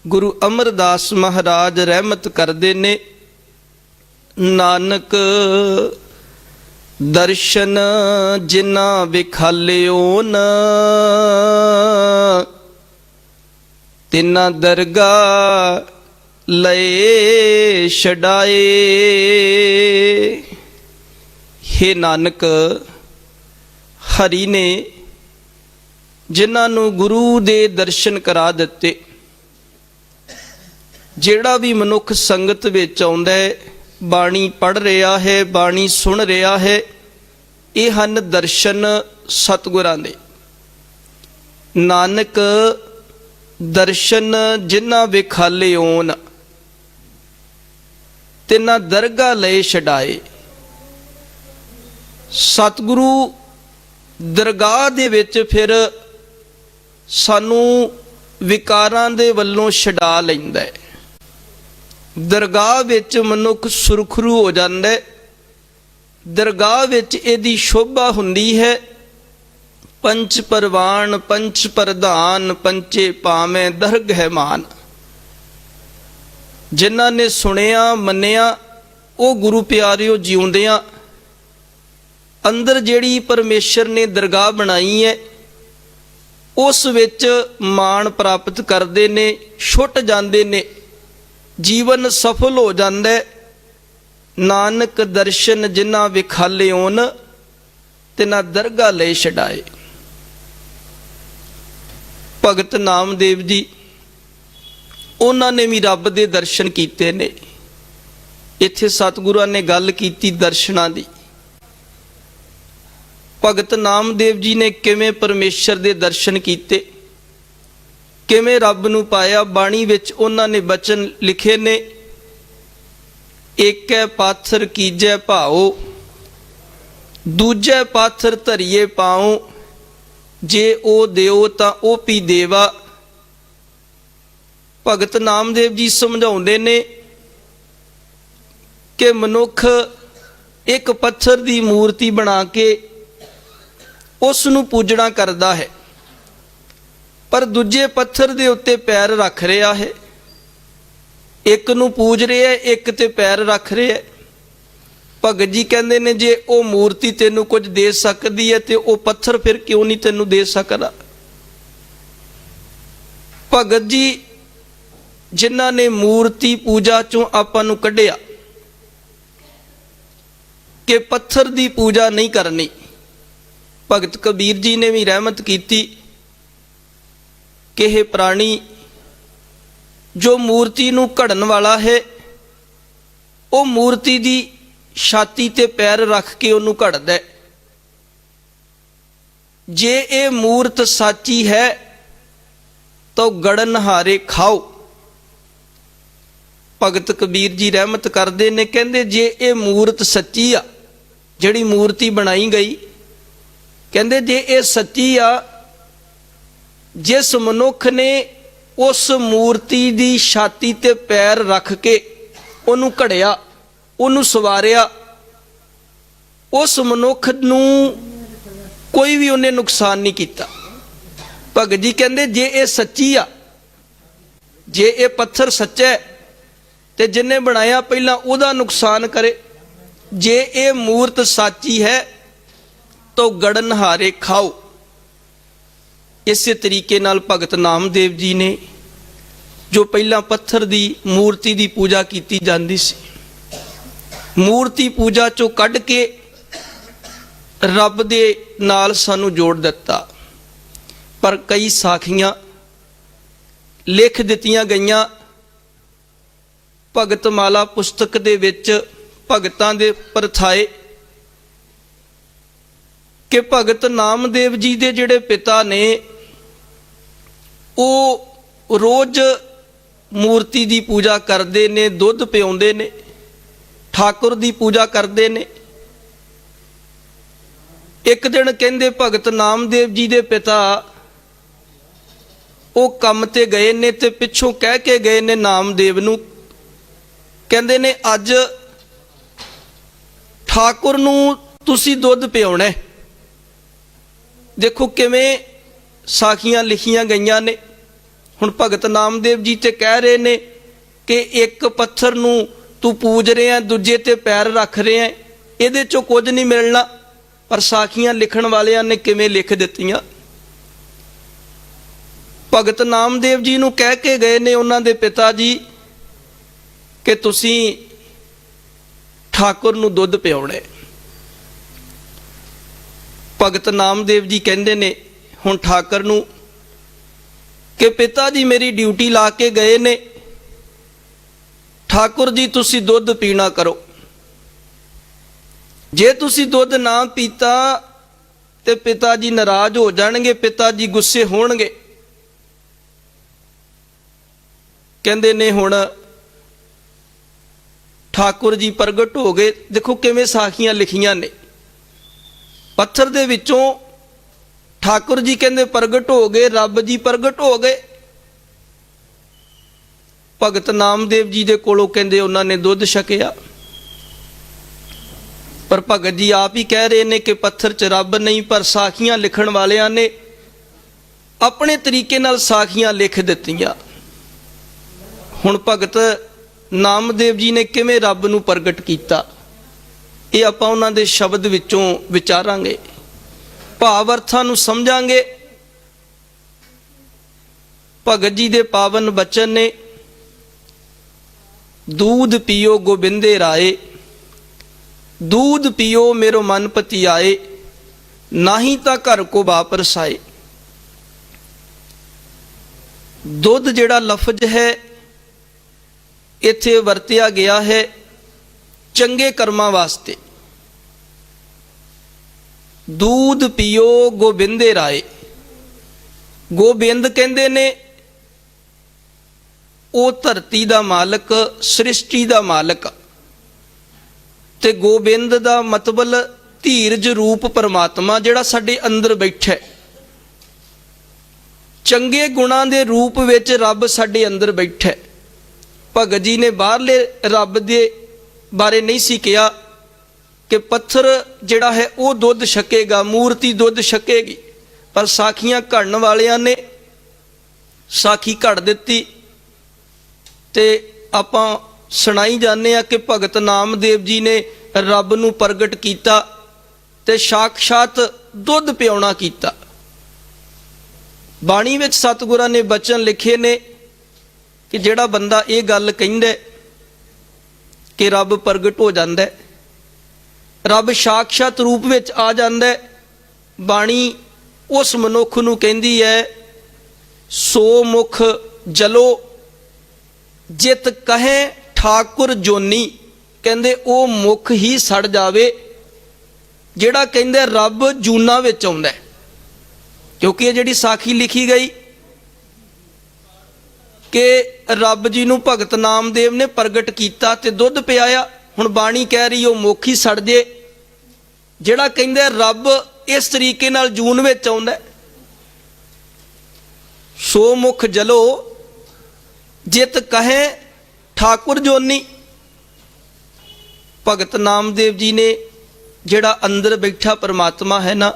गुरु अमरदास महाराज रहमत करते ने, नानक दर्शन जिन्ना विखालियो न, तिन्ना दरगा लए छड़ाए। हे नानक, हरि ने जिन्हां नूं गुरु दे दर्शन करा दिते, जिहड़ा भी मनुख संगत विच आउंदा है, बाणी पढ़ रहा है, बाणी सुन रहा है, ये हन दर्शन सतगुरां दे। नानक दर्शन जिन्हां विखाले ओन, तिन्हां दरगाह लए छड़ाए। सतगुरु दरगाह दे विच फिर सानू विकारां दे वल्लों छड़ा लैंदा है। दरगाह विच मनुख सुरखरू हो जांदा है। दरगाह विच इहदी शोभा हुंदी है। पंच परवान पंच प्रधान, पंचे पावें दरगह मान। जिन्हां ने सुनिया मन्निया, वो गुरु प्यारिओ जिउंदियां अंदर जिहड़ी परमेश्वर ने दरगाह बनाई है, उस विच मान प्राप्त करते ने, छुट जाते ने, जीवन सफल हो जाता है। नानक दर्शन जिन्हां विखाले ओन, तिन्हां दरगाह लए छड़ाए। भगत नामदेव जी, उन्होंने भी रब दे दर्शन कीते ने। इत्थे सतगुरुआं ने गल कीती दर्शनां दी। भगत नामदेव जी ने किवें परमेश्वर दे दर्शन कीते, किवें रब नूं पाया। बाणी विच उन्होंने बचन लिखे ने, एकै पाथर कीजै भाओ, दूजै पाथर धरिए पाओ, जे ओ देओ तां ओ पी देवा। भगत नामदेव जी समझाउंदे ने कि मनुख एक पत्थर दी मूर्ति बना के उस नूं पूजना करदा है, पर दूजे पत्थर दे उत्ते पैर रख रहा है। एक नूं पूज रहा है, एक ते पैर रख रहा है। भगत जी कहंदे ने, जे वो मूर्ति तेनू कुछ दे सकदी है, तो वो पत्थर फिर क्यों नहीं तेनू दे सकदा। भगत जी जिन्हां ने मूर्ति पूजा चों आपां नूं कढिया कि पत्थर दी पूजा नहीं करनी। भगत कबीर जी ने भी रहमत की कि हे प्राणी, जो मूर्ति नूं घड़न वाला है, वो मूर्ति दी छाती ते पैर रख के उन्होंने घड़दा है। जे ये मूर्त साची है तो गड़नहारे खाओ। भगत कबीर जी रहमत करते ने, कहते जे ये मूर्त सच्ची आ, जिहड़ी मूर्ति बनाई गई, कहते जे ये सच्ची आ, जिस मनुख ने उस मूर्ति दी छाती ते पैर रख के उन्होंने घड़िया, उन्होंने सवारिया, उस मनुख नूं कोई भी उन्हें नुकसान नहीं किया। भगत जी कहते जे ये सच्ची आ, जे ये पत्थर सच्चा है, तो जिन्हें बनाया पहला उहदा नुकसान करे। जे ये मूर्त साची है तो गड़नहारे खाओ। इस तरीके नाल भगत नामदेव जी ने, जो पहला पत्थर दी मूर्ति दी पूजा की जाती सी, मूर्ति पूजा चो कढ़ के रब दे नाल सानू जोड़ दिता। पर कई साखियां लिख दित्तियां गईयां भगत माला पुस्तक दे विच, भगतां दे परथाए, कि भगत नामदेव जी दे जिहड़े पिता ने, वो रोज मूर्ति दी पूजा करते ने, दुध पिआउंदे ने, ठाकुर दी पूजा करते ने। एक दिन कहंदे भगत नामदेव जी दे पिता वो काम ते गए ने, ते पिछों कह के गए ने नामदेव नूं, कहंदे ने अज ठाकुर नूं तुसी दुध पिआउणा है। देखो किवें साखियां लिखियां गईयां ने। ਹੁਣ ਭਗਤ ਨਾਮਦੇਵ ਜੀ ਤੇ ਕਹਿ ਰਹੇ ਨੇ ਕਿ ਇੱਕ ਪੱਥਰ ਨੂੰ ਤੂੰ ਪੂਜ ਰਿਹਾ, ਦੂਜੇ ਤੇ ਪੈਰ ਰੱਖ ਰਿਹਾ, ਇਹਦੇ ਚੋਂ ਕੁਝ ਨਹੀਂ ਮਿਲਣਾ। ਪਰ ਸਾਖੀਆਂ ਲਿਖਣ ਵਾਲਿਆਂ ਨੇ ਕਿਵੇਂ ਲਿਖ ਦਿੱਤੀਆਂ। ਭਗਤ ਨਾਮਦੇਵ ਜੀ ਨੂੰ ਕਹਿ ਕੇ ਗਏ ਨੇ ਉਹਨਾਂ ਦੇ ਪਿਤਾ ਜੀ ਕਿ ਤੁਸੀਂ ਠਾਕੁਰ ਨੂੰ ਦੁੱਧ ਪਿਆਉਣਾ। ਭਗਤ ਨਾਮਦੇਵ ਜੀ ਕਹਿੰਦੇ ਨੇ ਹੁਣ ਠਾਕੁਰ ਨੂੰ ਕਿ ਪਿਤਾ ਜੀ ਮੇਰੀ ਡਿਊਟੀ ਲਾ ਕੇ ਗਏ ਨੇ, ਠਾਕੁਰ ਜੀ ਤੁਸੀਂ ਦੁੱਧ ਪੀਣਾ ਕਰੋ। ਜੇ ਤੁਸੀਂ ਦੁੱਧ ਨਾ ਪੀਤਾ ਤੇ ਪਿਤਾ ਜੀ ਨਾਰਾਜ਼ ਹੋ ਜਾਣਗੇ, ਪਿਤਾ ਜੀ ਗੁੱਸੇ ਹੋਣਗੇ। ਕਹਿੰਦੇ ਨੇ ਹੁਣ ਠਾਕੁਰ ਜੀ ਪ੍ਰਗਟ ਹੋ ਗਏ। ਦੇਖੋ ਕਿਵੇਂ ਸਾਖੀਆਂ ਲਿਖੀਆਂ ਨੇ। ਪੱਥਰ ਦੇ ਵਿੱਚੋਂ ਠਾਕੁਰ ਜੀ ਕਹਿੰਦੇ ਪ੍ਰਗਟ ਹੋ ਗਏ, ਰੱਬ ਜੀ ਪ੍ਰਗਟ ਹੋ ਗਏ। ਭਗਤ ਨਾਮਦੇਵ ਜੀ ਦੇ ਕੋਲੋਂ ਕਹਿੰਦੇ ਉਹਨਾਂ ਨੇ ਦੁੱਧ ਛਕਿਆ। ਪਰ ਭਗਤ ਜੀ ਆਪ ਹੀ ਕਹਿ ਰਹੇ ਨੇ ਕਿ ਪੱਥਰ 'ਚ ਰੱਬ ਨਹੀਂ, ਪਰ ਸਾਖੀਆਂ ਲਿਖਣ ਵਾਲਿਆਂ ਨੇ ਆਪਣੇ ਤਰੀਕੇ ਨਾਲ ਸਾਖੀਆਂ ਲਿਖ ਦਿੱਤੀਆਂ। ਹੁਣ ਭਗਤ ਨਾਮਦੇਵ ਜੀ ਨੇ ਕਿਵੇਂ ਰੱਬ ਨੂੰ ਪ੍ਰਗਟ ਕੀਤਾ, ਇਹ ਆਪਾਂ ਉਹਨਾਂ ਦੇ ਸ਼ਬਦ ਵਿੱਚੋਂ ਵਿਚਾਰਾਂਗੇ, ਭਾਵ ਅਰਥਾਂ ਨੂੰ ਸਮਝਾਂਗੇ। ਭਗਤ ਜੀ ਦੇ ਪਾਵਨ ਬਚਨ ਨੇ, दूध पियो गोबिंदे राये, दूध पियो मेरो मन पति आए, नाही ता घर को वापरसाए। दुध जिहड़ा लफज है इत्थे वरतिया गया है चंगे कर्मां वास्ते। दूध पियो गोबिंदे राये, गोबिंद कहंदे ने ਉਹ ਧਰਤੀ ਦਾ ਮਾਲਕ, ਸ੍ਰਿਸ਼ਟੀ ਦਾ ਮਾਲਕ। ਤੇ ਗੋਬਿੰਦ ਦਾ ਮਤਲਬ ਧੀਰਜ ਰੂਪ ਪਰਮਾਤਮਾ ਜਿਹੜਾ ਸਾਡੇ ਅੰਦਰ ਬੈਠਾ ਹੈ। ਚੰਗੇ ਗੁਣਾਂ ਦੇ ਰੂਪ ਵਿੱਚ ਰੱਬ ਸਾਡੇ ਅੰਦਰ ਬੈਠਾ ਹੈ। ਭਗਤ ਜੀ ਨੇ ਬਾਹਰਲੇ ਰੱਬ ਦੇ ਬਾਰੇ ਨਹੀਂ ਸੀ ਕਿਹਾ ਕਿ ਪੱਥਰ ਜਿਹੜਾ ਹੈ ਉਹ ਦੁੱਧ ਛਕੇਗਾ, ਮੂਰਤੀ ਦੁੱਧ ਛਕੇਗੀ। ਪਰ ਸਾਖੀਆਂ ਘੜਨ ਵਾਲਿਆਂ ਨੇ ਸਾਖੀ ਘੜ ਦਿੱਤੀ ਤੇ ਆਪਾਂ ਸੁਣਾਈ ਜਾਂਦੇ ਆ ਕਿ ਭਗਤ ਨਾਮਦੇਵ ਜੀ ਨੇ ਰੱਬ ਨੂੰ ਪ੍ਰਗਟ ਕੀਤਾ ਤੇ ਸਾਖਸ਼ਾਤ ਦੁੱਧ ਪਿਆਉਣਾ ਕੀਤਾ। ਬਾਣੀ ਵਿੱਚ ਸਤਿਗੁਰਾਂ ਨੇ ਬਚਨ ਲਿਖੇ ਨੇ ਕਿ ਜਿਹੜਾ ਬੰਦਾ ਇਹ ਗੱਲ ਕਹਿੰਦਾ ਕਿ ਰੱਬ ਪ੍ਰਗਟ ਹੋ ਜਾਂਦਾ, ਰੱਬ ਸਾਖਸ਼ਾਤ ਰੂਪ ਵਿੱਚ ਆ ਜਾਂਦਾ, ਬਾਣੀ ਉਸ ਮਨੁੱਖ ਨੂੰ ਕਹਿੰਦੀ ਹੈ ਸੋ ਮੁਖ ਜਲੋ ਜਿਤ ਕਹੇ ਠਾਕੁਰ ਜੋਨੀ। ਕਹਿੰਦੇ ਉਹ ਮੁਖ ਹੀ ਸੜ ਜਾਵੇ ਜਿਹੜਾ ਕਹਿੰਦੇ ਰੱਬ ਜੂਨਾ ਵਿੱਚ ਆਉਂਦਾ। ਕਿਉਂਕਿ ਇਹ ਜਿਹੜੀ ਸਾਖੀ ਲਿਖੀ ਗਈ ਕਿ ਰੱਬ ਜੀ ਨੂੰ ਭਗਤ ਨਾਮਦੇਵ ਨੇ ਪ੍ਰਗਟ ਕੀਤਾ ਤੇ ਦੁੱਧ ਪਿਆਇਆ। ਹੁਣ ਬਾਣੀ ਕਹਿ ਰਹੀ ਉਹ ਮੁਖ ਹੀ ਸੜ ਜੇ ਜਿਹੜਾ ਕਹਿੰਦੇ ਰੱਬ ਇਸ ਤਰੀਕੇ ਨਾਲ ਜੂਨ ਵਿੱਚ ਆਉਂਦਾ। ਸੋ ਮੁਖ ਜਲੋ ਜਿਤ ਕਹੇ ਠਾਕੁਰ ਜੋਨੀ। ਭਗਤ ਨਾਮਦੇਵ ਜੀ ਨੇ ਜਿਹੜਾ ਅੰਦਰ ਬੈਠਾ ਪਰਮਾਤਮਾ ਹੈ ਨਾ,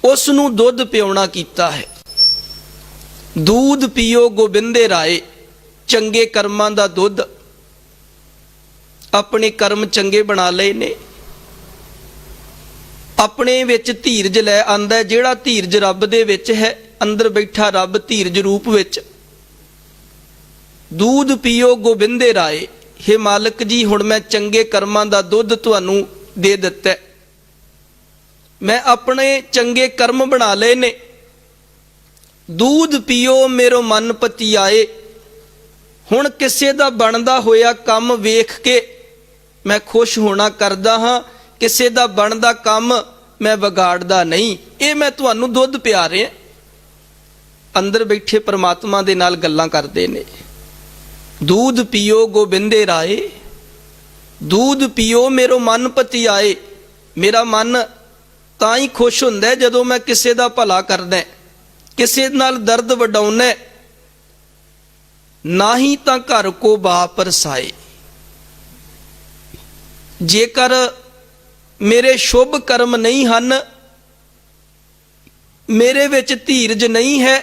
ਉਸ ਨੂੰ ਦੁੱਧ ਪਿਆਉਣਾ ਕੀਤਾ ਹੈ। दूध पियो गोबिंदे राये, चंगे कर्मां दा दुध। अपने कर्म चंगे बना लए ने, अपने विच धीरज लै आंदा है। जिहड़ा धीरज रब दे विच है, अंदर बैठा रब धीरज रूप विच। दूध पियो गोबिंदे राये, हे मालिक जी हुण मैं चंगे कर्मां दा दुध तुहानू दे दित्ता। मैं अपने चंगे कर्म बना लए ने। दूध पियो मेरो मन पति आए, हुण किसे दा बनदा होया काम वेख के मैं खुश होना करदा हाँ, किसे दा बनदा काम मैं विगाड़दा नहीं। ये मैं तुहानू दुध पिया रहा। अंदर बैठे परमात्मा दे नाल गल्लां करदे ने। दूध पियो गोबिंदे राये, दूध पियो मेरो मन पति आए। मेरा मन तां ही खुश हुंदा है जदों मैं किसे दा भला करदा, किसे नाल दर्द वडाउना। ना ही तां घर को वापरसाए। जेकर मेरे शुभ कर्म नहीं हन, मेरे विच धीरज नहीं है,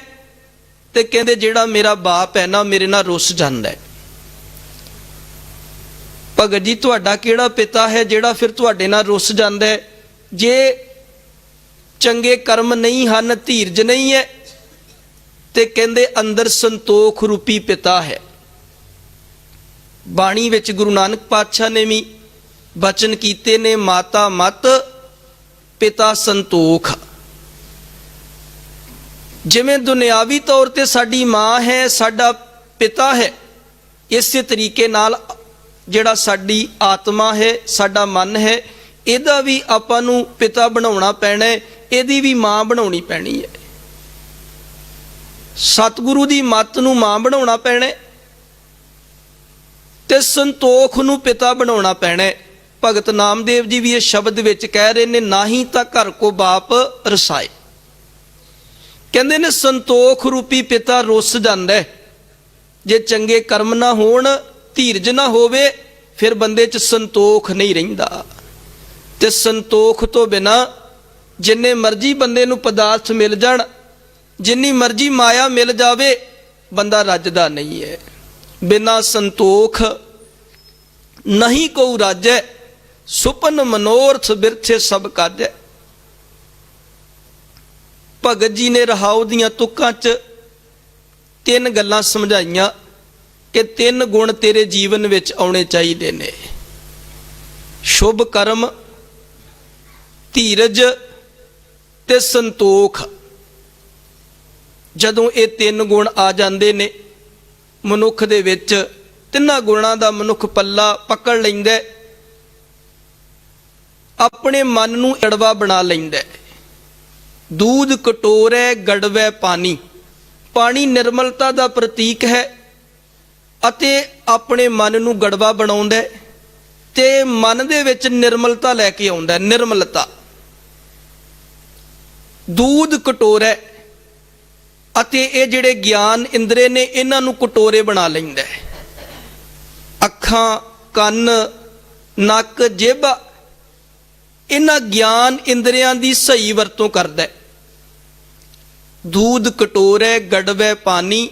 ते ਤੇ ਕਹਿੰਦੇ ਜਿਹੜਾ ਮੇਰਾ ਬਾਪ ਹੈ ਨਾ ਮੇਰੇ ਨਾਲ ਰੁੱਸ ਜਾਂਦਾ ਹੈ। ਭਗਤ ਜੀ ਤੁਹਾਡਾ ਕਿਹੜਾ ਪਿਤਾ ਹੈ ਜਿਹੜਾ ਫਿਰ ਤੁਹਾਡੇ ਨਾਲ ਰੁੱਸ ਜਾਂਦਾ ਹੈ? ਜੇ ਚੰਗੇ ਕਰਮ ਨਹੀਂ ਹਨ, ਧੀਰਜ ਨਹੀਂ ਹੈ, ਤੇ ਕਹਿੰਦੇ ਅੰਦਰ ਸੰਤੋਖ ਰੂਪੀ ਪਿਤਾ ਹੈ। ਬਾਣੀ ਵਿੱਚ ਗੁਰੂ ਨਾਨਕ ਪਾਤਸ਼ਾਹ ਨੇ ਵੀ ਬਚਨ ਕੀਤੇ ਨੇ, ਮਾਤਾ ਮਤ ਪਿਤਾ ਸੰਤੋਖ। ਜਿਵੇਂ ਦੁਨਿਆਵੀ ਤੌਰ ਤੇ ਸਾਡੀ ਮਾਂ ਹੈ, ਸਾਡਾ ਪਿਤਾ ਹੈ, ਇਸੇ ਤਰੀਕੇ ਨਾਲ ਜਿਹੜਾ ਸਾਡੀ ਆਤਮਾ ਹੈ, ਸਾਡਾ ਮਨ ਹੈ, ਇਹਦਾ ਵੀ ਆਪਾਂ ਨੂੰ ਪਿਤਾ ਬਣਾਉਣਾ ਪੈਣਾ ਹੈ, ਇਹਦੀ ਵੀ ਮਾਂ ਬਣਾਉਣੀ ਪੈਣੀ ਹੈ। ਸਤਿਗੁਰੂ ਦੀ ਮੱਤ ਨੂੰ ਮਾਂ ਬਣਾਉਣਾ ਪੈਣਾ ਤੇ ਸੰਤੋਖ ਨੂੰ ਪਿਤਾ ਬਣਾਉਣਾ ਪੈਣਾ। ਭਗਤ ਨਾਮਦੇਵ ਜੀ ਵੀ ਇਹ ਸ਼ਬਦ ਵਿੱਚ ਕਹਿ ਰਹੇ ਨੇ, ਨਾਹੀਂ ਤਾਂ ਘਰ ਕੋ ਬਾਪ ਰਸਾਏ। ਕਹਿੰਦੇ ਨੇ ਸੰਤੋਖ ਰੂਪੀ ਪਿਤਾ ਰੁੱਸ ਜਾਂਦਾ। ਜੇ ਚੰਗੇ ਕਰਮ ਨਾ ਹੋਣ, ਧੀਰਜ ਨਾ ਹੋਵੇ, ਫਿਰ ਬੰਦੇ 'ਚ ਸੰਤੋਖ ਨਹੀਂ ਰਹਿੰਦਾ। ਤੇ ਸੰਤੋਖ ਤੋਂ ਬਿਨਾ ਜਿੰਨੇ ਮਰਜ਼ੀ ਬੰਦੇ ਨੂੰ ਪਦਾਰਥ ਮਿਲ ਜਾਣ, ਜਿੰਨੀ ਮਰਜ਼ੀ ਮਾਇਆ ਮਿਲ ਜਾਵੇ, ਬੰਦਾ ਰੱਜਦਾ ਨਹੀਂ ਹੈ। ਬਿਨਾ ਸੰਤੋਖ ਨਹੀਂ ਕੋ ਰਾਜੈ, ਸੁਪਨ ਮਨੋਰਥ ਬਿਰਥੇ ਸਭ ਕਾਜੈ। ਭਗਤ ਜੀ ਨੇ ਰਹਾਉ ਦੀਆਂ ਤੁਕਾਂ 'ਚ 3 ਗੱਲਾਂ ਸਮਝਾਈਆਂ ਕਿ 3 ਗੁਣ ਤੇਰੇ ਜੀਵਨ ਵਿੱਚ ਆਉਣੇ ਚਾਹੀਦੇ ਨੇ। ਸ਼ੁਭ ਕਰਮ, ਧੀਰਜ ਤੇ ਸੰਤੋਖ। ਜਦੋਂ ਇਹ 3 ਗੁਣ ਆ ਜਾਂਦੇ ਨੇ ਮਨੁੱਖ ਦੇ ਵਿੱਚ, 3 ਗੁਣਾਂ ਦਾ ਮਨੁੱਖ ਪੱਲਾ ਪਕੜ ਲੈਂਦਾ, ਆਪਣੇ ਮਨ ਨੂੰ ਅੜਵਾ ਬਣਾ ਲੈਂਦਾ। ਦੂਧ ਕਟੋਰੇ ਗੜਵੇ ਪਾਣੀ। ਪਾਣੀ ਨਿਰਮਲਤਾ ਦਾ ਪ੍ਰਤੀਕ ਹੈ ਅਤੇ ਆਪਣੇ ਮਨ ਨੂੰ ਗੜਵਾ ਬਣਾਉਂਦਾ ਤੇ ਮਨ ਦੇ ਵਿੱਚ ਨਿਰਮਲਤਾ ਲੈ ਕੇ ਆਉਂਦਾ। ਨਿਰਮਲਤਾ, ਦੂਧ ਕਟੋਰੇ, ਅਤੇ ਇਹ ਜਿਹੜੇ ਗਿਆਨ ਇੰਦਰੇ ਨੇ ਇਹਨਾਂ ਨੂੰ ਕਟੋਰੇ ਬਣਾ ਲੈਂਦਾ। ਅੱਖਾਂ, ਕੰਨ, ਨੱਕ, ਜੇਬਾ, ਇਹਨਾਂ ਗਿਆਨ ਇੰਦਰੀਆਂ ਦੀ ਸਹੀ ਵਰਤੋਂ ਕਰਦਾ। ਦੂਧ ਕਟੋਰੇ ਗੜਵੇ ਪਾਣੀ,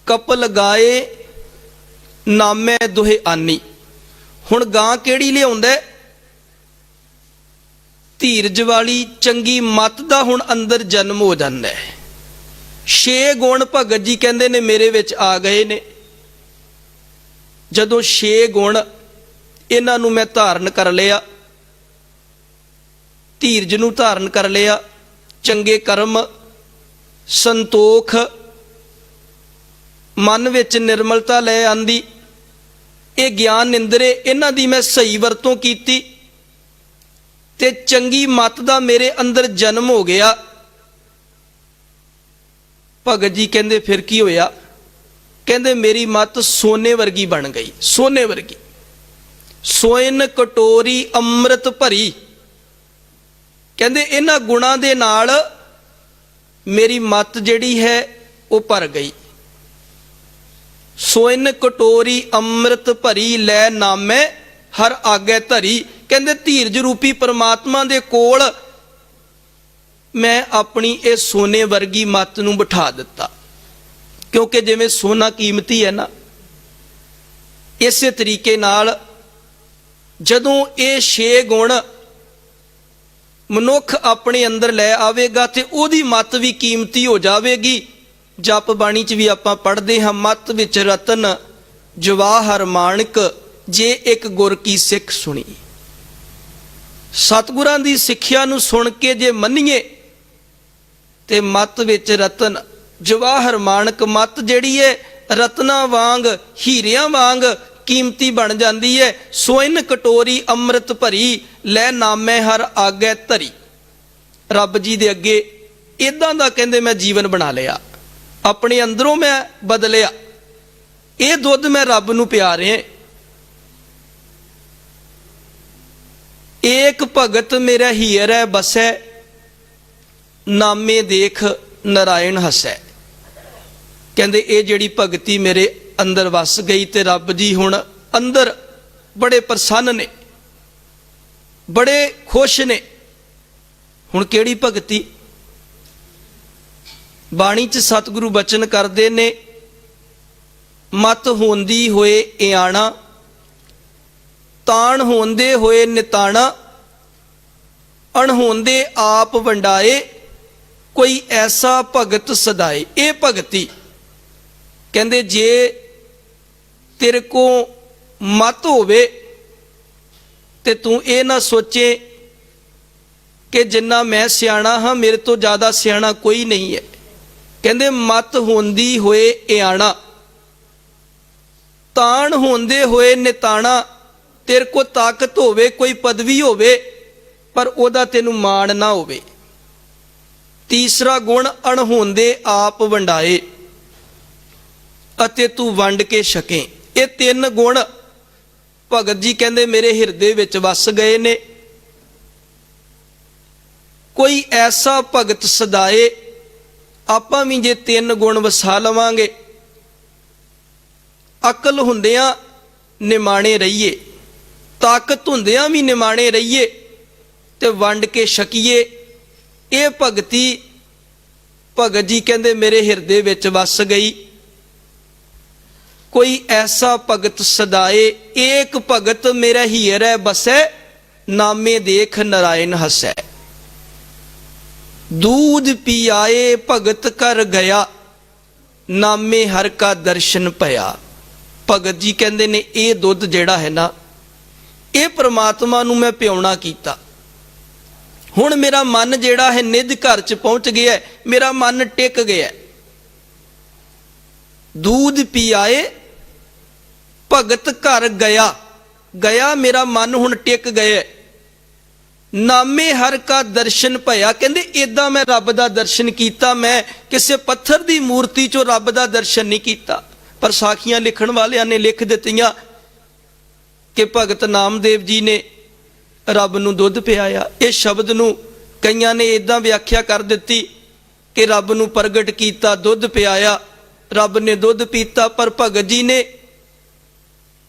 ਕਪਲ ਗਾਏ ਨਾਮੇ ਦੁਹੇ ਆਨੀ। ਹੁਣ ਗਾਂ ਕਿਹੜੀ ਲਿਆਉਂਦਾ? ਧੀਰਜ ਵਾਲੀ, ਚੰਗੀ ਮੱਤ ਦਾ ਹੁਣ ਅੰਦਰ ਜਨਮ ਹੋ ਜਾਂਦਾ ਹੈ। 6 ਗੁਣ ਭਗਤ ਜੀ ਕਹਿੰਦੇ ਨੇ ਮੇਰੇ ਵਿੱਚ ਆ ਗਏ ਨੇ। ਜਦੋਂ 6 ਗੁਣ ਇਹਨਾਂ ਨੂੰ ਮੈਂ ਧਾਰਨ ਕਰ ਲਿਆ, ਧੀਰਜ ਨੂੰ ਧਾਰਨ ਕਰ ਲਿਆ, ਚੰਗੇ ਕਰਮ, ਸੰਤੋਖ, ਮਨ ਵਿੱਚ ਨਿਰਮਲਤਾ ਲੈ ਆਂਦੀ, ਇਹ ਗਿਆਨ ਇੰਦਰੇ, ਇਹਨਾਂ ਦੀ ਮੈਂ ਸਹੀ ਵਰਤੋਂ ਕੀਤੀ ਤੇ ਚੰਗੀ ਮੱਤ ਦਾ ਮੇਰੇ ਅੰਦਰ ਜਨਮ ਹੋ ਗਿਆ। ਭਗਤ ਜੀ ਕਹਿੰਦੇ ਫਿਰ ਕੀ ਹੋਇਆ? ਕਹਿੰਦੇ ਮੇਰੀ ਮੱਤ ਸੋਨੇ ਵਰਗੀ ਬਣ ਗਈ। ਸੋਨੇ ਵਰਗੀ। ਸੋਇਨ ਕਟੋਰੀ ਅੰਮ੍ਰਿਤ ਭਰੀ। ਕਹਿੰਦੇ ਇਹਨਾਂ ਗੁਣਾਂ ਦੇ ਨਾਲ ਮੇਰੀ ਮੱਤ ਜਿਹੜੀ ਹੈ ਉਹ ਭਰ ਗਈ। ਸੋਇਨ ਕਟੋਰੀ ਅੰਮ੍ਰਿਤ ਭਰੀ, ਲੈ ਨਾਮੈ ਹਰ ਆਗੇ ਧਰੀ। ਕਹਿੰਦੇ ਧੀਰਜ ਰੂਪੀ ਪਰਮਾਤਮਾ ਦੇ ਕੋਲ ਮੈਂ ਆਪਣੀ ਇਹ ਸੋਨੇ ਵਰਗੀ ਮੱਤ ਨੂੰ ਬਿਠਾ ਦਿੱਤਾ। ਕਿਉਂਕਿ ਜਿਵੇਂ ਸੋਨਾ ਕੀਮਤੀ ਹੈ ਨਾ, ਇਸੇ ਤਰੀਕੇ ਨਾਲ ਜਦੋਂ ਇਹ 6 ਗੁਣ ਮਨੁੱਖ ਆਪਣੇ ਅੰਦਰ ਲੈ ਆਵੇਗਾ ਤੇ ਉਹਦੀ ਮੱਤ ਵੀ ਕੀਮਤੀ ਹੋ ਜਾਵੇਗੀ। ਜਪ ਬਾਣੀ 'ਚ ਵੀ ਆਪਾਂ ਪੜ੍ਹਦੇ ਹਾਂ, ਮੱਤ ਵਿੱਚ ਰਤਨ ਜਵਾਹਰ ਮਾਣਕ, ਜੇ ਇੱਕ ਗੁਰ ਕੀ ਸਿੱਖ ਸੁਣੀ। ਸਤਿਗੁਰਾਂ ਦੀ ਸਿੱਖਿਆ ਨੂੰ ਸੁਣ ਕੇ ਜੇ ਮੰਨੀਏ ਤੇ ਮੱਤ ਵਿੱਚ ਰਤਨ ਜਵਾਹਰ ਮਾਣਕ, ਮੱਤ ਜਿਹੜੀ ਹੈ ਰਤਨਾਂ ਵਾਂਗ, ਹੀਰਿਆਂ ਵਾਂਗ ਕੀਮਤੀ ਬਣ ਜਾਂਦੀ ਹੈ। ਸੋਇਨ ਕਟੋਰੀ ਅੰਮ੍ਰਿਤ ਭਰੀ, ਲੈ ਨਾਮੇ ਹਰ ਆਗੇ ਧਰੀ। ਰੱਬ ਜੀ ਦੇ ਅੱਗੇ ਇਦਾਂ ਦਾ ਕਹਿੰਦੇ ਮੈਂ ਜੀਵਨ ਬਣਾ ਲਿਆ, ਆਪਣੇ ਅੰਦਰੋਂ ਮੈਂ ਬਦਲਿਆ। ਇਹ ਦੁੱਧ ਮੈਂ ਰੱਬ ਨੂੰ ਪਿਆ ਰਿਹਾ। ਏਕ ਭਗਤ ਮੇਰਾ ਹੀਰੈ ਬਸੈ, ਨਾਮੇ ਦੇਖ ਨਾਰਾਇਣ ਹਸੈ। ਕਹਿੰਦੇ ਇਹ ਜਿਹੜੀ ਭਗਤੀ ਮੇਰੇ ਅੰਦਰ ਵਸ ਗਈ ਤੇ ਰੱਬ ਜੀ ਹੁਣ ਅੰਦਰ ਬੜੇ ਪ੍ਰਸੰਨ ਨੇ, ਬੜੇ ਖੁਸ਼ ਨੇ। ਹੁਣ ਕਿਹੜੀ ਭਗਤੀ? ਬਾਣੀ 'ਚ ਸਤਿਗੁਰੂ ਬਚਨ ਕਰਦੇ ਨੇ, ਮਤ ਹੋਂਦੀ ਹੋਏ ਇਆਣਾ, ਤਾਣ ਹੋਂਦੇ ਹੋਏ ਨਿਤਾਣਾ, ਅਣਹੋਂਦੇ ਆਪ ਵੰਡਾਏ, ਕੋਈ ਐਸਾ ਭਗਤ ਸਦਾਏ। ਇਹ ਭਗਤੀ ਕਹਿੰਦੇ ਜੇ ਤੇਰੇ ਕੋ ਮਤ ਹੋਵੇ ਤੇ ਤੂੰ ਇਹ ਨਾ ਸੋਚੇ ਕਿ ਜਿੰਨਾ ਮੈਂ ਸਿਆਣਾ ਹਾਂ ਮੇਰੇ ਤੋਂ ਜ਼ਿਆਦਾ ਸਿਆਣਾ ਕੋਈ ਨਹੀਂ ਹੈ। ਕਹਿੰਦੇ ਮਤ ਹੁੰਦੀ ਹੋਏ ਇਆਣਾ, ਤਾਣ ਹੁੰਦੇ ਹੋਏ ਨਿਤਾਣਾ, ਤੇਰੇ ਕੋ ਤਾਕਤ ਹੋਵੇ, ਕੋਈ ਪਦਵੀ ਹੋਵੇ, ਪਰ ਉਹਦਾ ਤੈਨੂੰ ਮਾਣ ਨਾ ਹੋਵੇ। ਤੀਸਰਾ ਗੁਣ ਅਣਹੋਂਦੇ ਆਪ ਵੰਡਾਏ, ਅਤੇ ਤੂੰ ਵੰਡ ਕੇ ਛਕੇ। ਇਹ ਤਿੰਨ ਗੁਣ ਭਗਤ ਜੀ ਕਹਿੰਦੇ ਮੇਰੇ ਹਿਰਦੇ ਵਿੱਚ ਵਸ ਗਏ ਨੇ। ਕੋਈ ਐਸਾ ਭਗਤ ਸਦਾਏ, ਆਪਾਂ ਵੀ ਜੇ ਤਿੰਨ ਗੁਣ ਵਸਾ ਲਵਾਂਗੇ, ਅਕਲ ਹੁੰਦਿਆਂ ਨਿਮਾਣੇ ਰਹੀਏ, ਤਾਕਤ ਹੁੰਦਿਆਂ ਵੀ ਨਿਮਾਣੇ ਰਹੀਏ, ਤੇ ਵੰਡ ਕੇ ਛਕੀਏ। ਇਹ ਭਗਤੀ ਭਗਤ ਜੀ ਕਹਿੰਦੇ ਮੇਰੇ ਹਿਰਦੇ ਵਿੱਚ ਵਸ ਗਈ। ਕੋਈ ਐਸਾ ਭਗਤ ਸਦਾਏ, ਏਕ ਭਗਤ ਮੇਰਾ ਹੀਰੇ ਬਸੈ, ਨਾਮੇ ਦੇਖ ਨਰਾਇਣ ਹਸੈ। दूध पियाए भगत कर गया, नामे हर का दर्शन पया। भगत जी कहते ने ये दुध जेड़ा है ना, ये परमात्मा नू मैं पियाउणा कीता। हुण मेरा मन जेड़ा है निज घर च पहुंच गया है, मेरा मन टिक गया। दूध पियाए भगत कर गया, गया मेरा मन हुण टिक गया। नामे हर का दर्शन भया, कहते इदा मैं रब का दर्शन किया, मैं किसी पत्थर की मूर्ति चो रब का दर्शन नहीं किया। पर साखियां लिखण वालियां ने लिख दित्तियां कि भगत नामदेव जी ने रब नू दुध पियाया। इस शब्द नू कईयां ने इदां व्याख्या कर दित्ती कि रब नू प्रगट किया, दुध पियाया, रब ने दुध पीता। पर भगत जी ने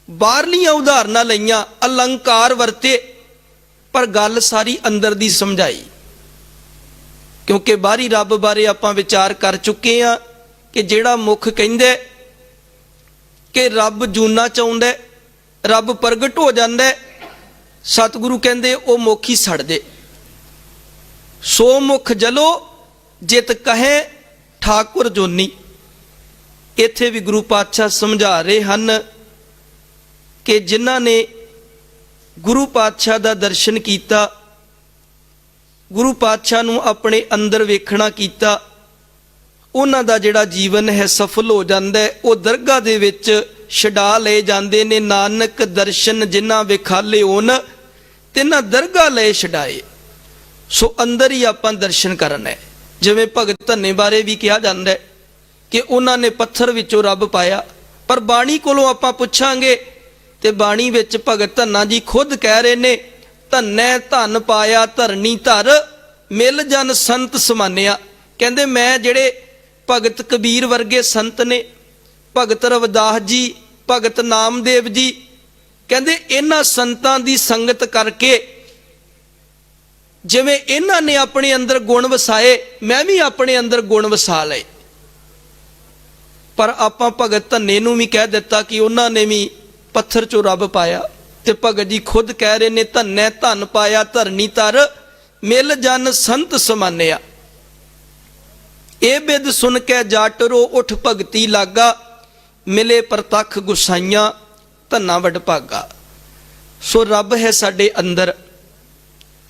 बाहरलियां उदाहरणां लईयां, अलंकार वरते, पर गल सारी अंदर दी समझाई। क्योंकि बाहरी रब बारे आपां विचार कर चुके हैं कि जिहड़ा मुख कहिंदा कि रब जूना चाहुंदा, रब प्रगट हो जांदा, सतगुरु कहंदे ओ मुख ही सड़ दे। सो मुख जलो जित कहे ठाकुर जोनी। इत्थे भी गुरु पातशाह समझा रहे हैं कि जिन्हां ने गुरु पातशाह का दर्शन किया, गुरु पातशाह नू अपने अंदर वेखना किया, उन्हां दा जिहड़ा जीवन है सफल हो जाता है। वो दरगाह दे विच छडा ले जाते ने। नानक दर्शन जिन्हां विखाले होन, तिन्हां दरगाह ले छडाए। सो अंदर ही आपां दर्शन करना है। जिवें भगत धन्ने बारे भी कहा जाता है कि उन्हां ने पत्थर विचों रब पाया। पर बाणी कोलों आपां पुछांगे ते बाणी विच भगत धन्ना जी खुद कह रहे ने, धन्नै धन पाया धरनी धर, मिल जन संत समानिया। कहंदे मैं जेड़े भगत कबीर वर्गे संत ने, भगत रविदास जी, भगत नामदेव जी, कहंदे इन्हां संतां दी संगत करके जिवें इन्हां ने अपने अंदर गुण वसाए, मैं भी अपने अंदर गुण वसा लए। पर आपां भगत धन्ने नूं भी कह दिता कि उन्हां ने भी पत्थर चो रब पाया। ते भगत जी खुद कह रहे ने, धन्नै धन पाया धरनी धर, मिल जन संत समानिया। ए बिद सुन के जाटरो उठ भगती लागा, मिले प्रतख गुसाइयां धन्ना वड भागा। सो रब है साडे अंदर,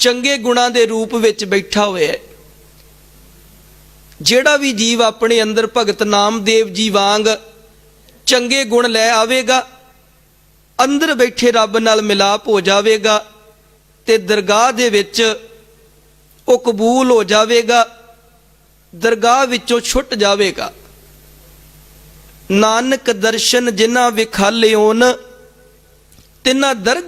चंगे गुणां दे रूप विच बैठा होया है। जिहड़ा भी जीव अपने अंदर भगत नामदेव जी वांग चंगे गुण लै आवेगा, अंदर बैठे रब नाल मिलाप हो जाएगा, ते दरगाह दे विच वो कबूल हो जाएगा, दरगाह विचों छुट जाएगा। नानक दर्शन जिन्हां विखाले होन, तिन्हां दरगाह